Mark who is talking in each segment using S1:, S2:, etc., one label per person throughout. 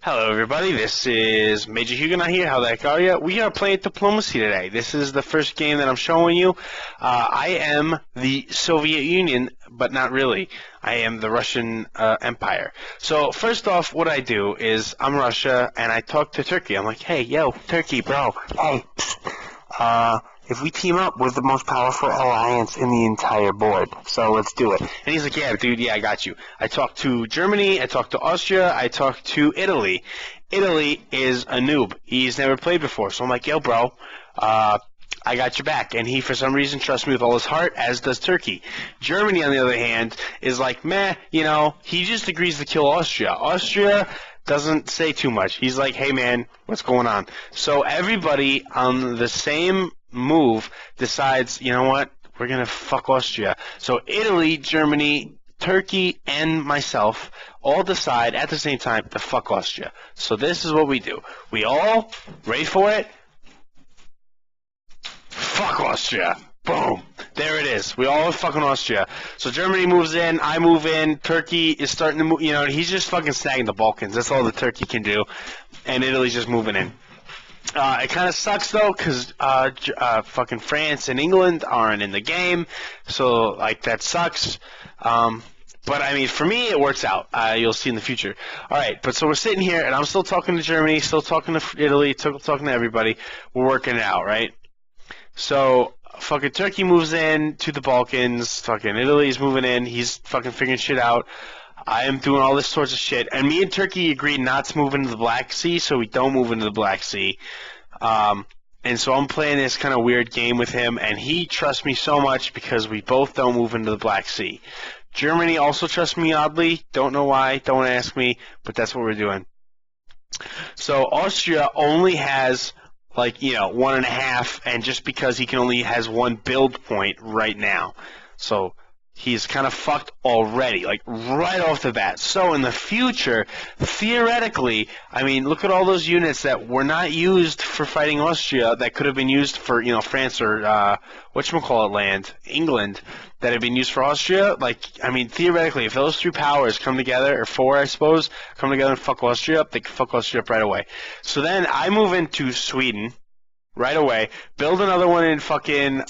S1: Hello, everybody. This is Major Huguenot here. How the heck are you? We are playing Diplomacy today. This is the first game that I'm showing you. I am the Soviet Union, but not really. I am the Russian Empire. So first off, what I do is I'm Russia, and I talk to Turkey. I'm like, hey, yo, Turkey, bro. Hey, if we team up, we're the most powerful alliance in the entire board. So let's do it. And he's like, yeah, dude, yeah, I got you. I talked to Germany, I talked to Austria, I talked to Italy. Italy is a noob. He's never played before. So I'm like, yo, bro, I got your back. And he, for some reason, trusts me with all his heart, as does Turkey. Germany, on the other hand, is like, meh, he just agrees to kill Austria. Austria doesn't say too much. He's like, hey, man, what's going on? So everybody on the same move decides, you know what, we're going to fuck Austria. So Italy, Germany, Turkey, and myself all decide at the same time to fuck Austria. So this is what we do. We all, ready for it? Fuck Austria. Boom. There it is. We all fucking Austria. So Germany moves in, I move in, Turkey is starting to move, he's just fucking snagging the Balkans. That's all that Turkey can do. And Italy's just moving in. It kind of sucks though, because fucking France and England aren't in the game, so like that sucks. But I mean, for me, it works out. You'll see in the future. All right, but so we're sitting here, and I'm still talking to Germany, still talking to Italy, talking to everybody. We're working it out, right? So fucking Turkey moves in to the Balkans. Fucking Italy's moving in. He's fucking figuring shit out. I am doing all this sorts of shit. And me and Turkey agreed not to move into the Black Sea, so we don't move into the Black Sea. And so I'm playing this kind of weird game with him, and he trusts me so much because we both don't move into the Black Sea. Germany also trusts me oddly. Don't know why. Don't ask me, but that's what we're doing. So Austria only has, 1.5, and just because he only has one build point right now. So he's kind of fucked already, right off the bat. So in the future, theoretically, I mean, look at all those units that were not used for fighting Austria that could have been used for, France or whatchamacallit England, that have been used for Austria. Theoretically, if those three powers come together, or four, I suppose, come together and fuck Austria up, they can fuck Austria up right away. So then I move into Sweden right away, build another one in fucking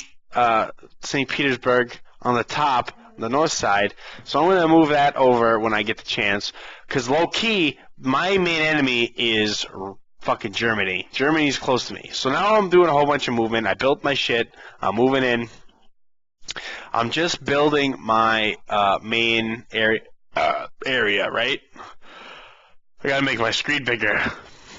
S1: St. Petersburg on the top, the north side. So I'm going to move that over when I get the chance. Because low-key, my main enemy is fucking Germany. Germany's close to me. So now I'm doing a whole bunch of movement. I built my shit. I'm moving in. I'm just building my main area, right? I got to make my screen bigger.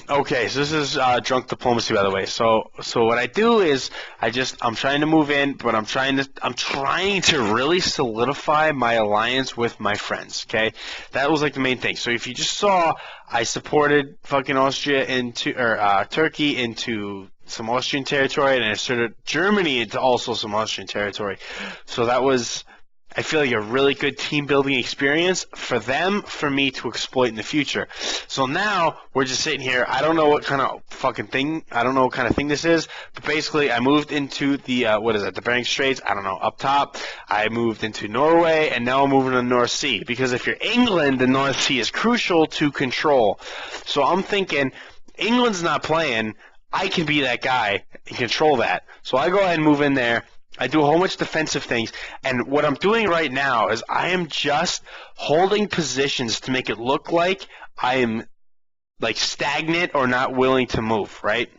S1: Okay, so this is drunk diplomacy, by the way. So what I do is I'm trying to move in, but I'm trying to really solidify my alliance with my friends. Okay, that was the main thing. So if you just saw, I supported fucking Austria Turkey into some Austrian territory, and I inserted Germany into also some Austrian territory. So that was, I feel like, a really good team building experience for them, for me to exploit in the future. So now we're just sitting here. I don't know what kind of thing this is, but basically I moved into the the Bering Straits. I don't know, up top. I moved into Norway, and now I'm moving to the North Sea, because if you're England, the North Sea is crucial to control. So I'm thinking, England's not playing, I can be that guy and control that. So I go ahead and move in there. I do a whole bunch of defensive things, and what I'm doing right now is I am just holding positions to make it look like I am stagnant or not willing to move, right?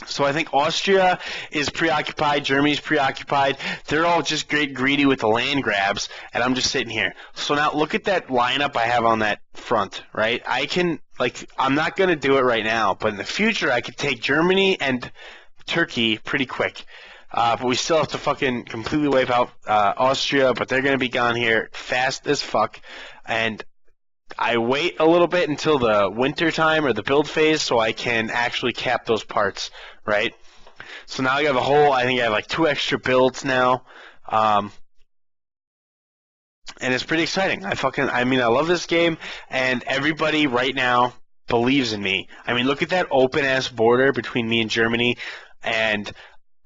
S1: So I think Austria is preoccupied, Germany's preoccupied, they're all just greedy with the land grabs, and I'm just sitting here. So now look at that lineup I have on that front, right? I can, I'm not going to do it right now, but in the future I could take Germany and Turkey pretty quick. But we still have to fucking completely wipe out Austria, but they're going to be gone here fast as fuck. And I wait a little bit until the winter time or the build phase so I can actually cap those parts, right? So now I have I think I have 2 extra builds now. And it's pretty exciting. I love this game, and everybody right now believes in me. I mean, look at that open-ass border between me and Germany, and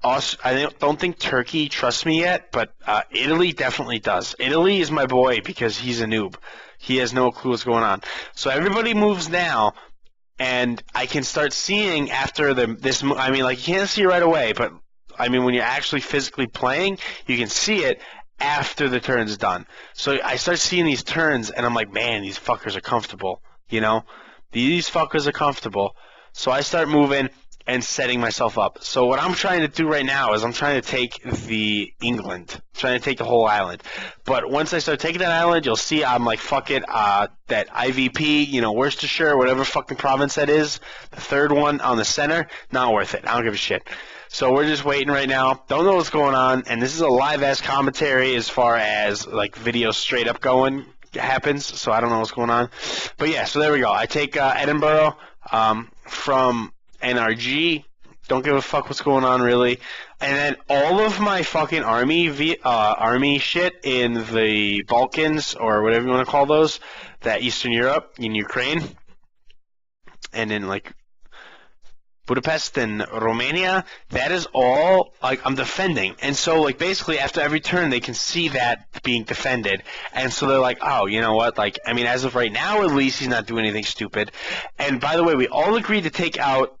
S1: I don't think Turkey trusts me yet, but Italy definitely does. Italy is my boy because he's a noob. He has no clue what's going on. So everybody moves now, and I can start seeing after this. I mean, like you can't see it right away, but I mean when you're actually physically playing, you can see it after the turn's done. So I start seeing these turns, and I'm like, man, these fuckers are comfortable. You know, these fuckers are comfortable. So I start moving and setting myself up. So what I'm trying to do right now is I'm trying to take the England, I'm trying to take the whole island. But once I start taking that island, you'll see I'm like, fuck it, that IVP, you know, Worcestershire, whatever fucking province that is, the third one on the center, not worth it. I don't give a shit. So we're just waiting right now. Don't know what's going on, and this is a live-ass commentary as far as like video straight up going happens. So I don't know what's going on. But yeah, so there we go. I take Edinburgh from NRG. Don't give a fuck what's going on really. And then all of my fucking army shit in the Balkans or whatever you want to call those, that Eastern Europe, in Ukraine, and in like Budapest and Romania, that is all like I'm defending. And so like basically after every turn they can see that being defended. And so they're like, oh, you know what? Like, I mean, as of right now, at least he's not doing anything stupid. And by the way, we all agreed to take out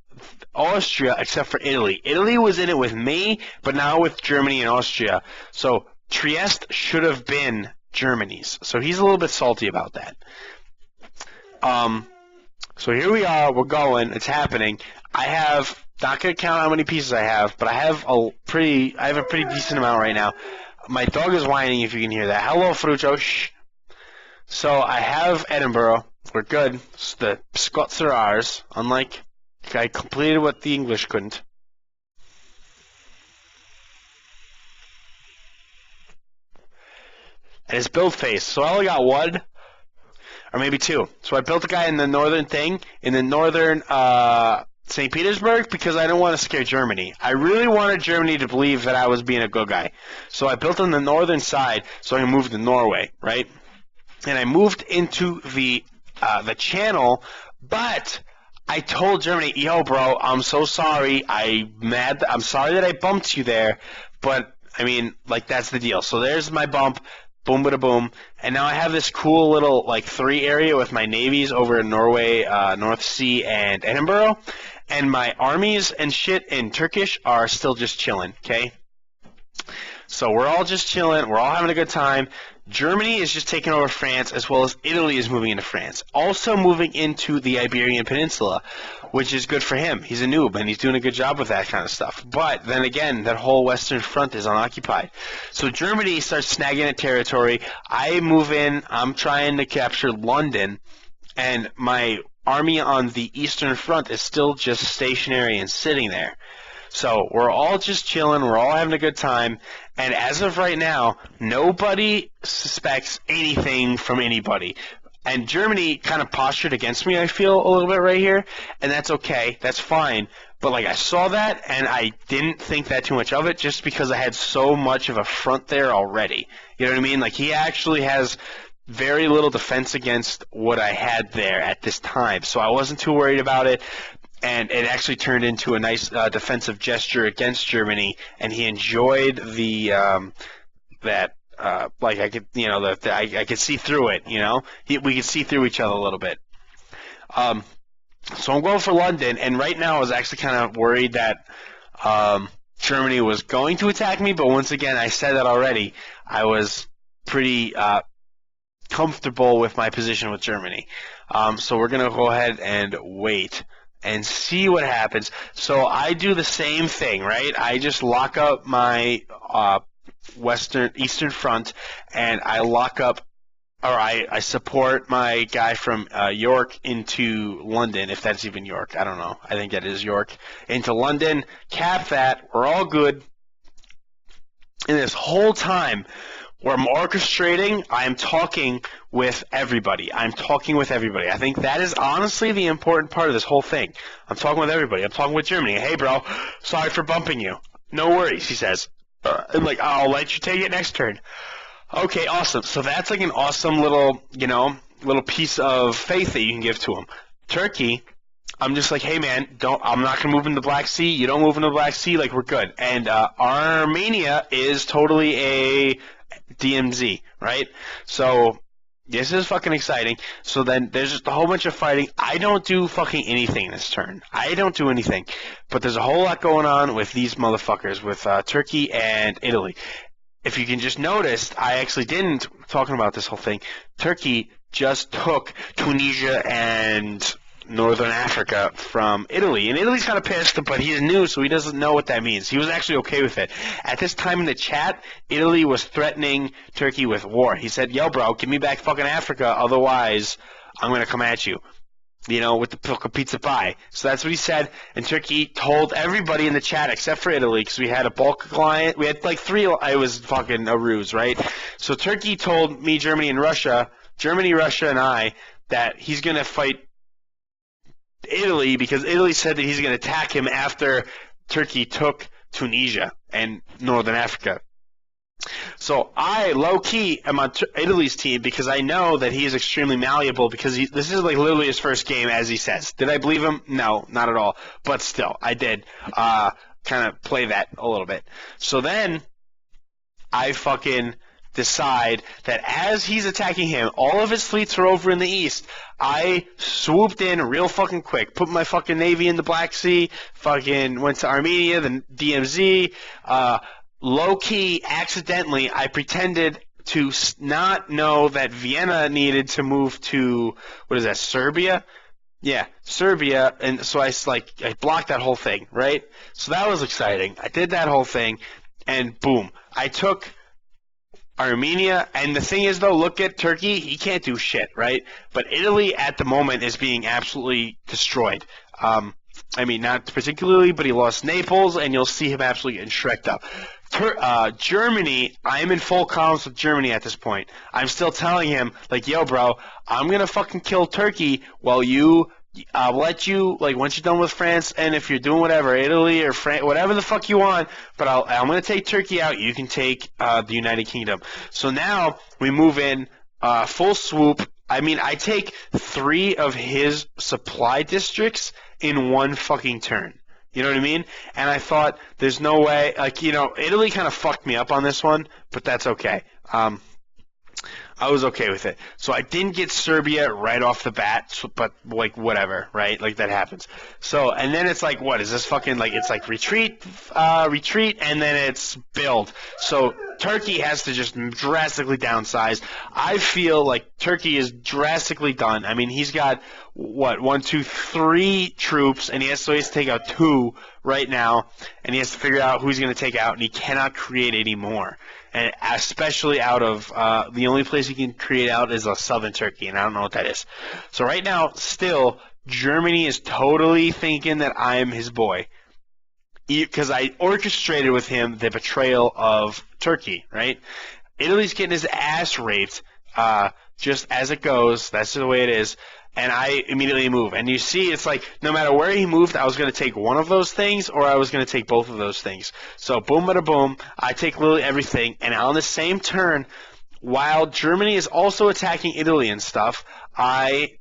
S1: Austria except for Italy. Italy was in it with me, but now with Germany and Austria. So Trieste should have been Germany's. So he's a little bit salty about that. So here we are, we're going, it's happening. I have, not going to count how many pieces I have, but I have a pretty decent amount right now. My dog is whining if you can hear that. Hello, Frucho, shh. So I have Edinburgh, we're good. So the Scots are ours, unlike, I completed what the English couldn't. And it's build phase, so I only got one. Or maybe two. So I built a guy in the northern thing, in the northern St. Petersburg, because I didn't want to scare Germany. I really wanted Germany to believe that I was being a good guy. So I built on the northern side so I can move to Norway, right? And I moved into the channel, but I told Germany, yo, bro, I'm so sorry. I'm sorry that I bumped you there, but, I mean, like, that's the deal. So there's my bump. Boom, bada boom. And now I have this cool little, like, 3 area with my navies over in Norway, North Sea, and Edinburgh. And my armies and shit in Turkish are still just chilling, okay? So we're all just chilling. We're all having a good time. Germany is just taking over France, as well as Italy is moving into France. Also moving into the Iberian Peninsula, which is good for him. He's a noob, and he's doing a good job with that kind of stuff. But then again, that whole Western Front is unoccupied. So Germany starts snagging at territory. I move in. I'm trying to capture London, and my army on the Eastern Front is still just stationary and sitting there. So we're all just chilling, we're all having a good time, and as of right now, nobody suspects anything from anybody. And Germany kind of postured against me, I feel, a little bit right here, and that's okay, that's fine. But like I saw that, and I didn't think that too much of it, just because I had so much of a front there already. You know what I mean? Like he actually has very little defense against what I had there at this time, so I wasn't too worried about it. And it actually turned into a nice defensive gesture against Germany, and he enjoyed the like I could, you know, I could see through it, you know, we could see through each other a little bit. So I'm going for London, and right now I was actually kind of worried that Germany was going to attack me, but once again, I said that already. I was pretty comfortable with my position with Germany. So we're gonna go ahead and wait and see what happens. So I do the same thing, right? I just lock up my Eastern Front, and I lock up, or I support my guy from York into London, if that's even York. I don't know. I think that is York. Into London, cap that. We're all good. And this whole time, where I'm orchestrating, I'm talking with everybody. I think that is honestly the important part of this whole thing. I'm talking with everybody. I'm talking with Germany. Hey, bro, sorry for bumping you. No worries, he says. And like, I'll let you take it next turn. Okay, awesome. So that's like an awesome little, you know, little piece of faith that you can give to him. Turkey, I'm just like, hey, man, I'm not going to move in the Black Sea. You don't move in the Black Sea. Like, we're good. And Armenia is totally a DMZ, right? So This is fucking exciting. So then there's just a whole bunch of fighting. I don't do fucking anything this turn. I don't do anything. But there's a whole lot going on with these motherfuckers, with Turkey and Italy. If you can just notice, I actually didn't, talking about this whole thing, Turkey just took Tunisia and Northern Africa from Italy. And Italy's kind of pissed, but he's new, so he doesn't know what that means. He was actually okay with it. At this time in the chat, Italy was threatening Turkey with war. He said, yo, bro, give me back fucking Africa, otherwise I'm going to come at you. You know, with the fucking pizza pie. So that's what he said, and Turkey told everybody in the chat except for Italy, because we had a bulk client. We had like 3. It was fucking a ruse, right? So Turkey told me, Germany, Russia, and I, that he's going to fight Italy because Italy said that he's going to attack him after Turkey took Tunisia and Northern Africa. So I, low-key, am on Italy's team because I know that he is extremely malleable because this is like literally his first game, as he says. Did I believe him? No, not at all. But still, I did kind of play that a little bit. So then I fucking decide that as he's attacking him, all of his fleets are over in the east. I swooped in real fucking quick, put my fucking navy in the Black Sea, fucking went to Armenia, the DMZ, low-key, accidentally, I pretended to not know that Vienna needed to move to, what is that, Serbia? Yeah, Serbia, and so I blocked that whole thing, right? So that was exciting. I did that whole thing, and boom, I took Armenia, and the thing is, though, look at Turkey, he can't do shit, right? But Italy, at the moment, is being absolutely destroyed. I mean, not particularly, but he lost Naples, and you'll see him absolutely getting shreked up. Germany, I'm in full comms with Germany at this point. I'm still telling him, like, yo, bro, I'm going to fucking kill Turkey while I'll let you, like, once you're done with France, and if you're doing whatever, Italy or France, whatever the fuck you want, but I'm going to take Turkey out. You can take the United Kingdom. So now we move in full swoop. I mean, I take 3 of his supply districts in one fucking turn. You know what I mean? And I thought, there's no way, like, you know, Italy kind of fucked me up on this one, but that's okay. I was okay with it. So I didn't get Serbia right off the bat, but, like, whatever, right? Like, that happens. So, and then it's like, what, is this fucking, like, it's like retreat, and then it's build. So Turkey has to just drastically downsize. I feel like Turkey is drastically done. I mean, he's got, 1, 2, 3 troops, and he has to take out 2 right now, and he has to figure out who he's going to take out, and he cannot create any more. And especially out of the only place he can create out is southern Turkey, and I don't know what that is. So right now, still, Germany is totally thinking that I'm his boy, because I orchestrated with him the betrayal of Turkey, right? Italy's getting his ass raped, just as it goes. That's the way it is. And I immediately move. And you see, it's like, no matter where he moved, I was going to take one of those things, or I was going to take both of those things. So, boom, bada boom, I take literally everything. And on the same turn, while Germany is also attacking Italy and stuff, I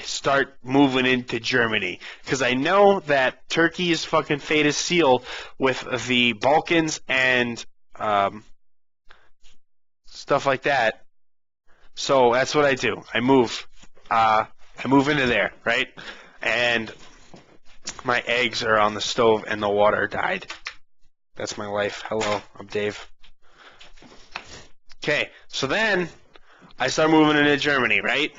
S1: start moving into Germany. Because I know that Turkey's fucking fate is sealed with the Balkans and stuff like that. So that's what I do. I move into there, right? And my eggs are on the stove and the water died. That's my life. Hello, I'm Dave. Okay, so then I start moving into Germany, right?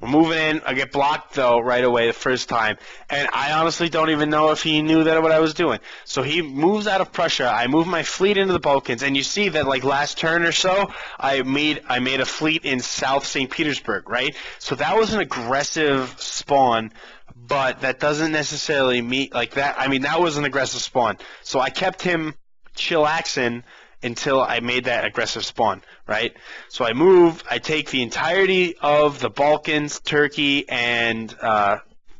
S1: We're moving in. I get blocked, though, right away the first time. And I honestly don't even know if he knew that what I was doing. So he moves out of Prussia. I move my fleet into the Balkans. And you see that, like, last turn or so, I made a fleet in South St. Petersburg, right? So that was an aggressive spawn, but that doesn't necessarily mean, like, that. I mean, that was an aggressive spawn. So I kept him chillaxing until I made that aggressive spawn, right? So I move, I take the entirety of the Balkans, Turkey, and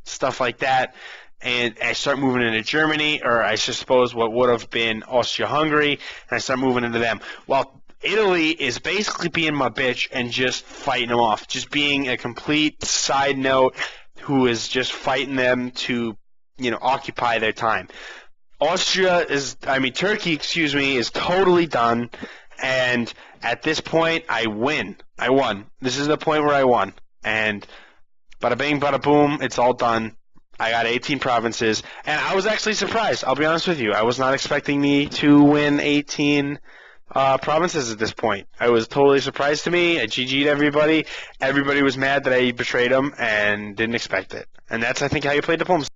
S1: stuff like that, and I start moving into Germany, or I suppose what would have been Austria-Hungary, and I start moving into them. While Italy is basically being my bitch and just fighting them off, just being a complete side note who is just fighting them to, you know, occupy their time. Turkey, is totally done, And at this point, I win. I won. This is the point where I won. And bada bing, bada boom, it's all done. I got 18 provinces, and I was actually surprised. I'll be honest with you. I was not expecting me to win 18 provinces at this point. I was totally surprised to me. I GG'd everybody. Everybody was mad that I betrayed them and didn't expect it. And that's, I think, how you play diplomacy.